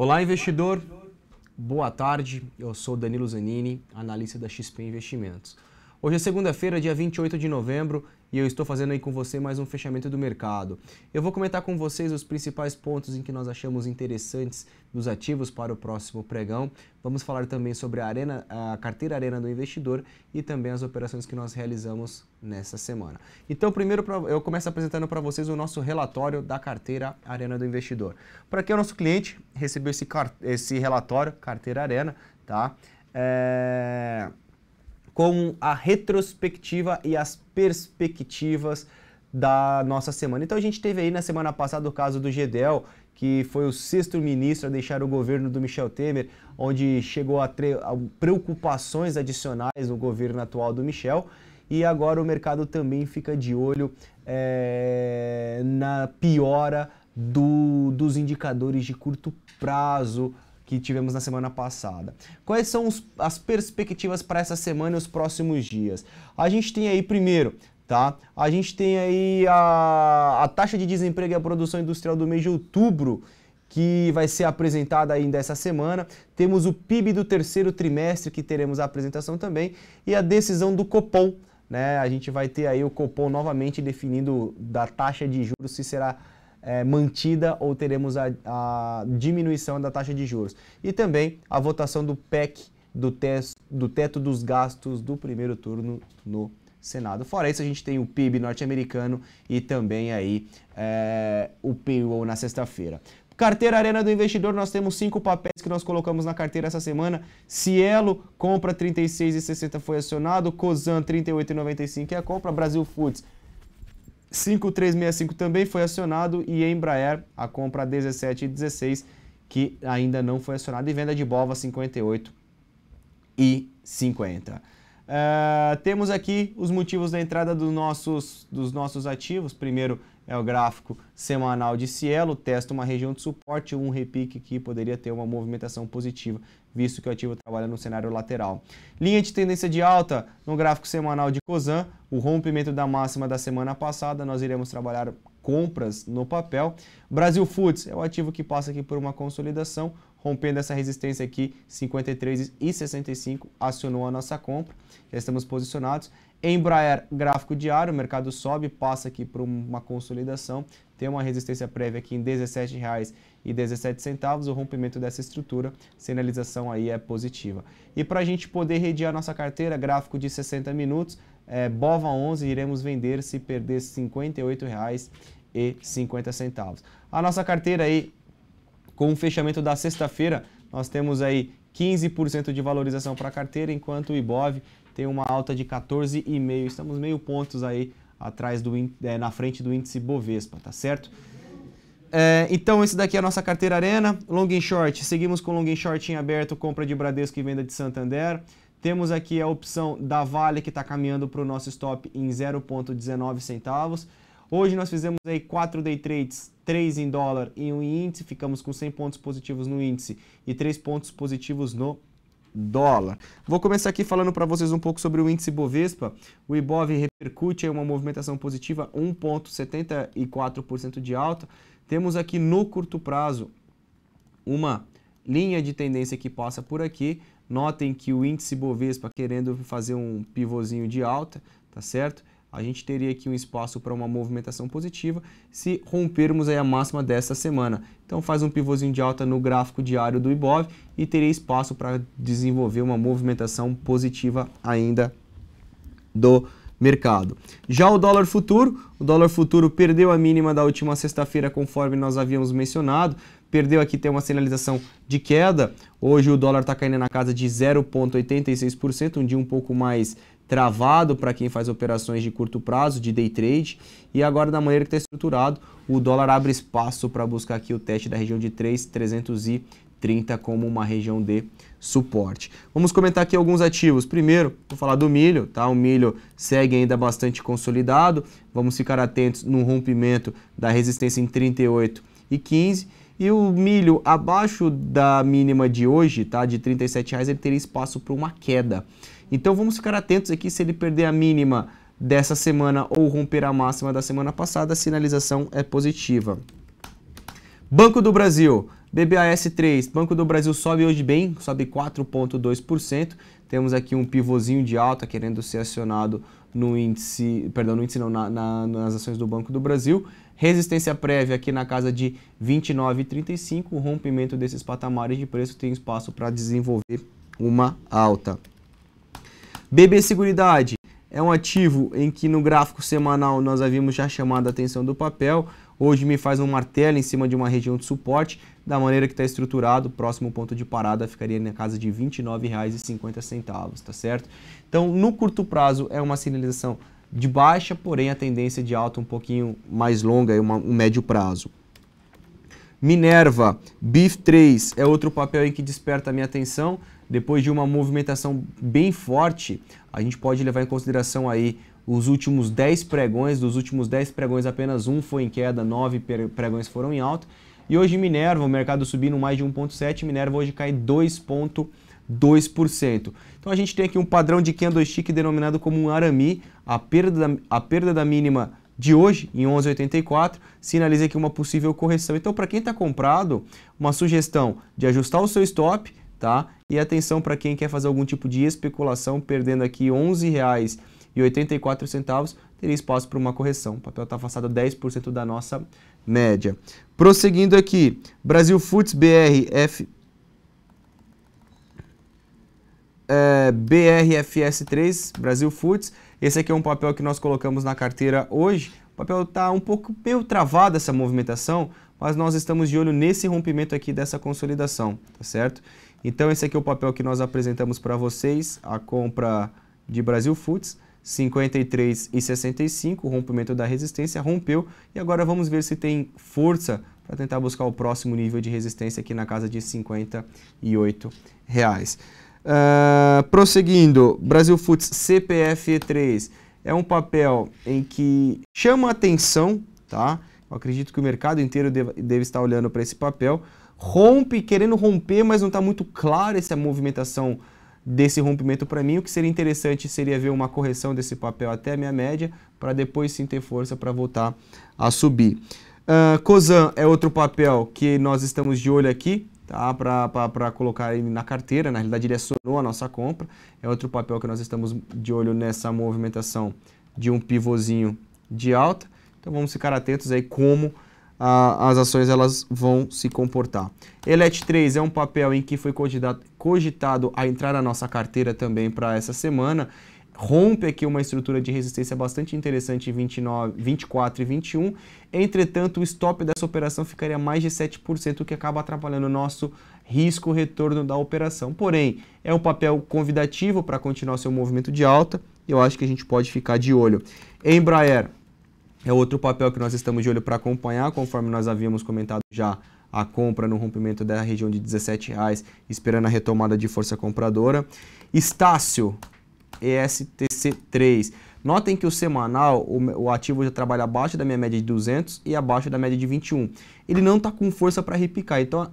Olá, investidor. Boa tarde. Eu sou Danilo Zanini, analista da XP Investimentos. Hoje é segunda-feira, dia 28 de novembro, e eu estou fazendo aí com você mais um fechamento do mercado. Eu vou comentar com vocês os principais pontos em que nós achamos interessantes dos ativos para o próximo pregão. Vamos falar também sobre a carteira Arena do investidor e também as operações que nós realizamos nessa semana. Então, primeiro eu começo apresentando para vocês o nosso relatório da carteira Arena do investidor. Para quem é o nosso cliente, recebeu esse relatório, carteira Arena, tá? Com a retrospectiva e as perspectivas da nossa semana. Então a gente teve aí na semana passada o caso do Gedel, que foi o sexto ministro a deixar o governo do Michel Temer, onde chegou a preocupações adicionais no governo atual do Michel, e agora o mercado também fica de olho na piora dos indicadores de curto prazo que tivemos na semana passada. Quais são as perspectivas para essa semana e os próximos dias? A gente tem aí primeiro, tá? A gente tem aí a taxa de desemprego e a produção industrial do mês de outubro, que vai ser apresentada ainda essa semana. Temos o PIB do terceiro trimestre, que teremos a apresentação também, e a decisão do Copom, né? A gente vai ter aí o Copom novamente definindo da taxa de juros se será mantida ou teremos a diminuição da taxa de juros. E também a votação do PEC, do teto dos gastos do primeiro turno no Senado. Fora isso, a gente tem o PIB norte-americano e também aí o payroll na sexta-feira. Carteira Arena do Investidor, nós temos 5 papéis que nós colocamos na carteira essa semana. Cielo, compra 36,60 foi acionado. Cosan, 38,95 é a compra. Brasil Foods, 5365 também foi acionado, e Embraer, a compra 17,16, que ainda não foi acionada, e venda de Bova 58,50. Temos aqui os motivos da entrada dos nossos ativos. Primeiro é o gráfico semanal de Cielo, testa uma região de suporte, um repique que poderia ter uma movimentação positiva, visto que o ativo trabalha no cenário lateral. Linha de tendência de alta no gráfico semanal de Cosan, o rompimento da máxima da semana passada, nós iremos trabalhar compras no papel. Brasil Foods é o ativo que passa aqui por uma consolidação, rompendo essa resistência aqui, 53,65, acionou a nossa compra, já estamos posicionados. Embraer, gráfico diário, o mercado sobe, passa aqui por uma consolidação, tem uma resistência prévia aqui em R$ 17,17, o rompimento dessa estrutura, sinalização aí é positiva. E para a gente poder redear nossa carteira, gráfico de 60 minutos, Bova 11, iremos vender se perder R$ 58,50. A nossa carteira aí, com o fechamento da sexta-feira, nós temos aí 15% de valorização para a carteira, enquanto o Ibov tem uma alta de 14,5%. Estamos meio pontos aí atrás na frente do índice Bovespa, tá certo? Então esse daqui é a nossa carteira Arena. Long and Short, seguimos com Long and Short em aberto, compra de Bradesco e venda de Santander. Temos aqui a opção da Vale, que está caminhando para o nosso stop em 0,19 centavos. Hoje nós fizemos aí 4 day trades, 3 em dólar e 1 em índice, ficamos com 100 pontos positivos no índice e 3 pontos positivos no dólar. Vou começar aqui falando para vocês um pouco sobre o índice Bovespa. O Ibov repercute uma movimentação positiva, 1,74% de alta. Temos aqui no curto prazo uma linha de tendência que passa por aqui. Notem que o índice Bovespa querendo fazer um pivôzinho de alta, tá certo? A gente teria aqui um espaço para uma movimentação positiva se rompermos aí a máxima dessa semana. Então faz um pivôzinho de alta no gráfico diário do Ibov e teria espaço para desenvolver uma movimentação positiva ainda do mercado. Já o dólar futuro perdeu a mínima da última sexta-feira, conforme nós havíamos mencionado. Perdeu aqui, tem uma sinalização de queda. Hoje o dólar está caindo na casa de 0,86%, um dia um pouco mais travado para quem faz operações de curto prazo, de day trade. E agora, da maneira que está estruturado, o dólar abre espaço para buscar aqui o teste da região de 3,330 como uma região de suporte. Vamos comentar aqui alguns ativos. Primeiro, vou falar do milho, tá? O milho segue ainda bastante consolidado. Vamos ficar atentos no rompimento da resistência em 38,15. E o milho abaixo da mínima de hoje, tá? De R$ 37,00, ele teria espaço para uma queda. Então vamos ficar atentos aqui, se ele perder a mínima dessa semana ou romper a máxima da semana passada, a sinalização é positiva. Banco do Brasil, BBAS3, Banco do Brasil sobe hoje bem, sobe 4,2%. Temos aqui um pivôzinho de alta querendo ser acionado no índice, perdão, no índice não, nas ações do Banco do Brasil. Resistência prévia aqui na casa de 29,35. O rompimento desses patamares de preço tem espaço para desenvolver uma alta. BB Seguridade é um ativo em que no gráfico semanal nós havíamos já chamado a atenção do papel. Hoje me faz um martelo em cima de uma região de suporte. Da maneira que está estruturado, o próximo ponto de parada ficaria na casa de R$ 29,50, tá certo? Então, no curto prazo é uma sinalização de baixa, porém a tendência de alta um pouquinho mais longa, um médio prazo. Minerva, BIF3, é outro papel em que desperta a minha atenção. Depois de uma movimentação bem forte, a gente pode levar em consideração aí os últimos 10 pregões. Dos últimos 10 pregões, apenas um foi em queda, 9 pregões foram em alta. E hoje Minerva, o mercado subindo mais de 1,7%, Minerva hoje cai 2,2%. Então a gente tem aqui um padrão de candlestick denominado como um arame. A perda da mínima de hoje, em 11,84, sinaliza aqui uma possível correção. Então, para quem está comprado, uma sugestão de ajustar o seu stop, tá? E atenção para quem quer fazer algum tipo de especulação, perdendo aqui R$ 11,84, teria espaço para uma correção. O papel está afastado a 10% da nossa média. Prosseguindo aqui, Brasil Foods BRFS3, Brasil Foods. Esse aqui é um papel que nós colocamos na carteira hoje. O papel está um pouco meio travado essa movimentação, mas nós estamos de olho nesse rompimento aqui dessa consolidação, tá certo? Então esse aqui é o papel que nós apresentamos para vocês, a compra de Brasil Foods, 53,65, o rompimento da resistência, rompeu, e agora vamos ver se tem força para tentar buscar o próximo nível de resistência aqui na casa de R$ 58. Prosseguindo, Brasil Foods CPFE3 é um papel em que chama a atenção, tá? Eu acredito que o mercado inteiro deve estar olhando para esse papel. Rompe, querendo romper, mas não está muito clara essa movimentação desse rompimento para mim. O que seria interessante seria ver uma correção desse papel até a minha média, para depois sim ter força para voltar a subir. Cosan é outro papel que nós estamos de olho aqui, tá? Para colocar ele na carteira. Na realidade ele acionou a nossa compra. É outro papel que nós estamos de olho nessa movimentação de um pivôzinho de alta. Então vamos ficar atentos aí como as ações elas vão se comportar. Elet3 é um papel em que foi cogitado a entrar na nossa carteira também para essa semana. Rompe aqui uma estrutura de resistência bastante interessante em 24 e 21. Entretanto, o stop dessa operação ficaria mais de 7%, o que acaba atrapalhando o nosso risco-retorno da operação. Porém, é um papel convidativo para continuar seu movimento de alta e eu acho que a gente pode ficar de olho. Embraer é outro papel que nós estamos de olho para acompanhar, conforme nós havíamos comentado já, a compra no rompimento da região de R$ 17,00, esperando a retomada de força compradora. Estácio, ESTC3. Notem que o semanal, o ativo já trabalha abaixo da minha média de 200 e abaixo da média de 21. Ele não está com força para repicar, então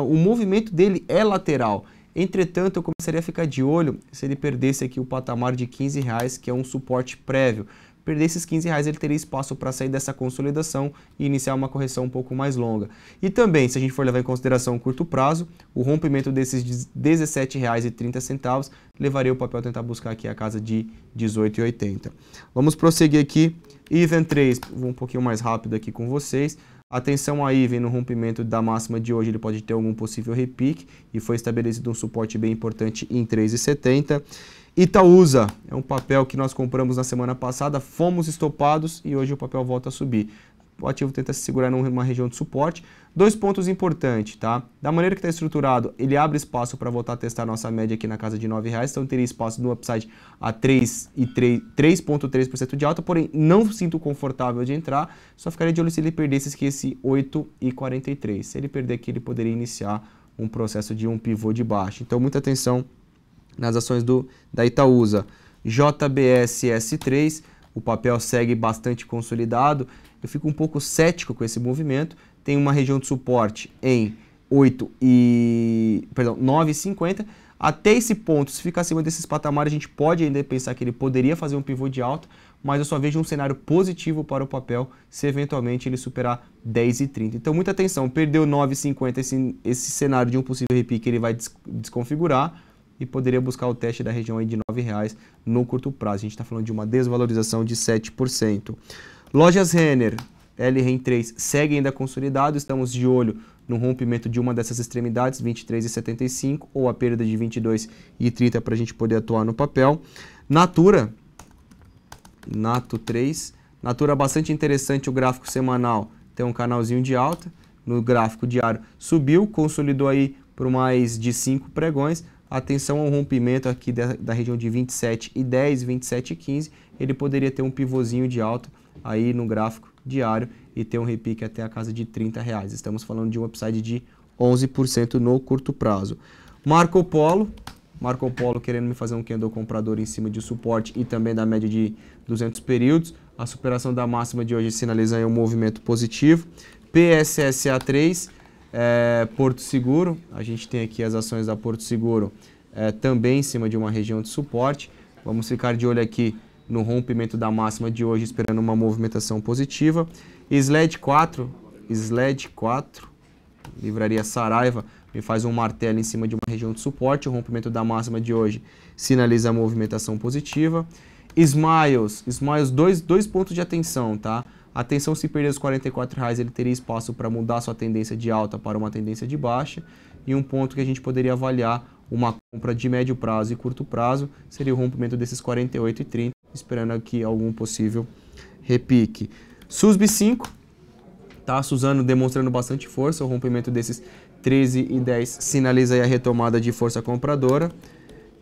o movimento dele é lateral. Entretanto, eu começaria a ficar de olho se ele perdesse aqui o patamar de R$ 15,00, que é um suporte prévio. Perder esses R$ 15,00, ele teria espaço para sair dessa consolidação e iniciar uma correção um pouco mais longa. E também, se a gente for levar em consideração o curto prazo, o rompimento desses R$ 17,30 levaria o papel a tentar buscar aqui a casa de R$ 18,80. Vamos prosseguir aqui. Even 3, vou um pouquinho mais rápido aqui com vocês. Atenção a Even no rompimento da máxima de hoje, ele pode ter algum possível repique e foi estabelecido um suporte bem importante em 3,70. Itaúsa é um papel que nós compramos na semana passada, fomos estopados e hoje o papel volta a subir. O ativo tenta se segurar numa região de suporte. Dois pontos importantes, tá? Da maneira que está estruturado, ele abre espaço para voltar a testar a nossa média aqui na casa de R$ 9,00, então teria espaço no upside a 3,3% de alta, porém não sinto confortável de entrar, só ficaria de olho se ele perdesse esse 8,43. Se ele perder aqui, ele poderia iniciar um processo de um pivô de baixo. Então muita atenção nas ações da Itaúsa. JBSS3, o papel segue bastante consolidado. Eu fico um pouco cético com esse movimento. Tem uma região de suporte em 9,50. Até esse ponto, se ficar acima desses patamares, a gente pode ainda pensar que ele poderia fazer um pivô de alta, mas eu só vejo um cenário positivo para o papel se eventualmente ele superar 10,30. Então, muita atenção, perdeu 9,50 esse cenário de um possível repique, ele vai desconfigurar e poderia buscar o teste da região aí de R$9 no curto prazo. A gente está falando de uma desvalorização de 7%. Lojas Renner, LREN3 segue ainda consolidado, estamos de olho no rompimento de uma dessas extremidades, 23,75, ou a perda de 22,30 para a gente poder atuar no papel. Natura 3, Natura bastante interessante, o gráfico semanal tem um canalzinho de alta, no gráfico diário subiu, consolidou aí por mais de 5 pregões, atenção ao rompimento aqui da região de 27,10, 27,15, ele poderia ter um pivôzinho de alta aí no gráfico diário e ter um repique até a casa de R$30. Estamos falando de um upside de 11% no curto prazo. Marco Polo querendo me fazer um candle comprador em cima de suporte e também da média de 200 períodos. A superação da máxima de hoje sinaliza aí um movimento positivo. PSSA3, Porto Seguro, a gente tem aqui as ações da Porto Seguro também em cima de uma região de suporte. Vamos ficar de olho aqui no rompimento da máxima de hoje, esperando uma movimentação positiva. SLED 4, Livraria Saraiva, me faz um martelo em cima de uma região de suporte. O rompimento da máxima de hoje sinaliza a movimentação positiva. Smiles, dois pontos de atenção, tá? Atenção, se perder os R$44, ele teria espaço para mudar sua tendência de alta para uma tendência de baixa. E um ponto que a gente poderia avaliar uma compra de médio prazo e curto prazo seria o rompimento desses 48,30, esperando aqui algum possível repique. SUSB 5, tá? Suzano demonstrando bastante força, o rompimento desses 13,10 sinaliza aí a retomada de força compradora.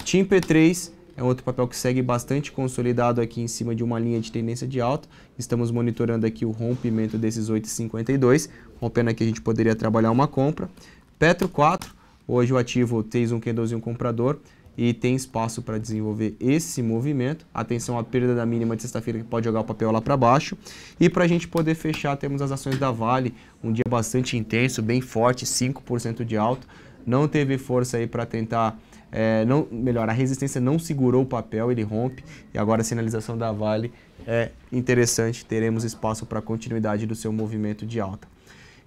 TIM P3 é outro papel que segue bastante consolidado aqui em cima de uma linha de tendência de alta. Estamos monitorando aqui o rompimento desses 8,52, rompendo aqui a gente poderia trabalhar uma compra. Petro 4, hoje o ativo fez um candlezinho comprador e tem espaço para desenvolver esse movimento. Atenção à perda da mínima de sexta-feira que pode jogar o papel lá para baixo. E para a gente poder fechar, temos as ações da Vale, um dia bastante intenso, bem forte, 5% de alta. Não teve força aí para tentar, a resistência não segurou o papel, ele rompe. E agora a sinalização da Vale é interessante, teremos espaço para a continuidade do seu movimento de alta.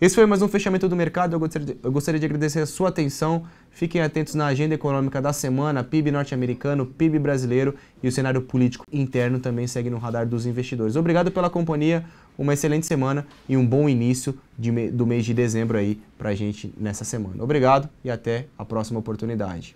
Esse foi mais um fechamento do mercado. Eu gostaria de agradecer a sua atenção. Fiquem atentos na agenda econômica da semana, PIB norte-americano, PIB brasileiro e o cenário político interno também segue no radar dos investidores. Obrigado pela companhia, uma excelente semana e um bom início do mês de dezembro aí pra gente nessa semana. Obrigado e até a próxima oportunidade.